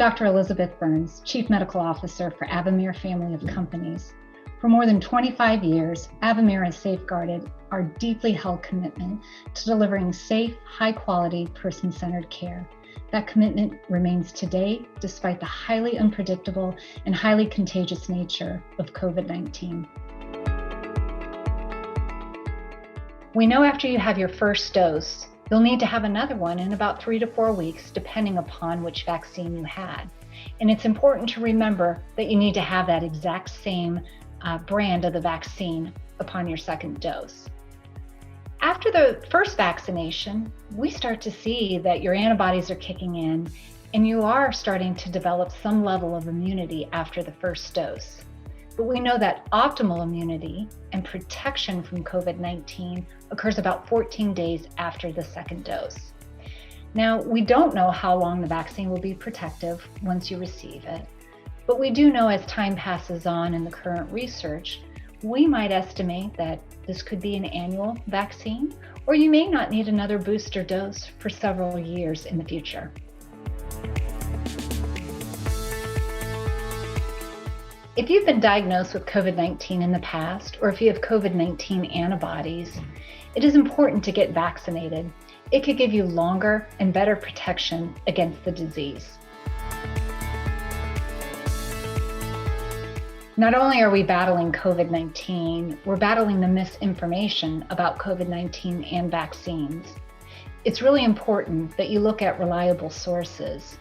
Dr. Elizabeth Burns, Chief Medical Officer for Avamere Family of Companies. For more than 25 years, Avamere has safeguarded our deeply held commitment to delivering safe, high-quality, person-centered care. That commitment remains today, despite the highly unpredictable and highly contagious nature of COVID-19. We know after you have your first dose, you'll need to have another one in about 3 to 4 weeks, depending upon which vaccine you had. And it's important to remember that you need to have that exact same brand of the vaccine upon your second dose. After the first vaccination, we start to see that your antibodies are kicking in and you are starting to develop some level of immunity after the first dose. But we know that optimal immunity and protection from COVID-19 occurs about 14 days after the second dose. Now, we don't know how long the vaccine will be protective once you receive it, but we do know as time passes on in the current research, we might estimate that this could be an annual vaccine, or you may not need another booster dose for several years in the future. If you've been diagnosed with COVID-19 in the past, or if you have COVID-19 antibodies, it is important to get vaccinated. It could give you longer and better protection against the disease. Not only are we battling COVID-19, we're battling the misinformation about COVID-19 and vaccines. It's really important that you look at reliable sources.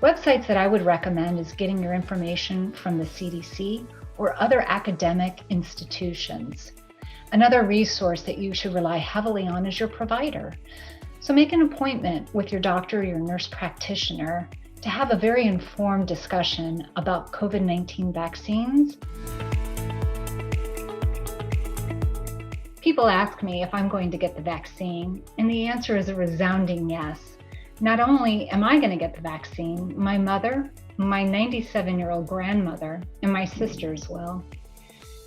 Websites that I would recommend is getting your information from the CDC or other academic institutions. Another resource that you should rely heavily on is your provider. So make an appointment with your doctor or your nurse practitioner to have a very informed discussion about COVID-19 vaccines. People ask me if I'm going to get the vaccine, and the answer is a resounding yes. Not only am I going to get the vaccine, my mother, my 97-year-old grandmother, and my sisters will.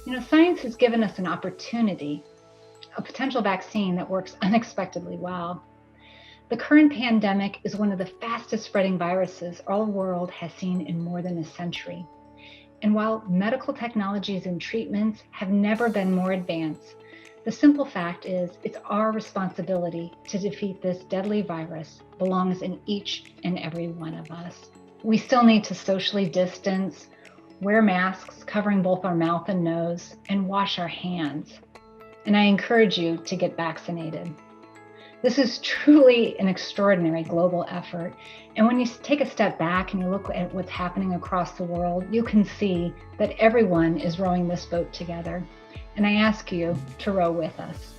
You know, science has given us an opportunity, a potential vaccine that works unexpectedly well. The current pandemic is one of the fastest spreading viruses our world has seen in more than a century. And while medical technologies and treatments have never been more advanced, the simple fact is it's our responsibility to defeat this deadly virus belongs in each and every one of us. We still need to socially distance, wear masks covering both our mouth and nose, and wash our hands. And I encourage you to get vaccinated. This is truly an extraordinary global effort. And when you take a step back and you look at what's happening across the world, you can see that everyone is rowing this boat together. And I ask you to row with us.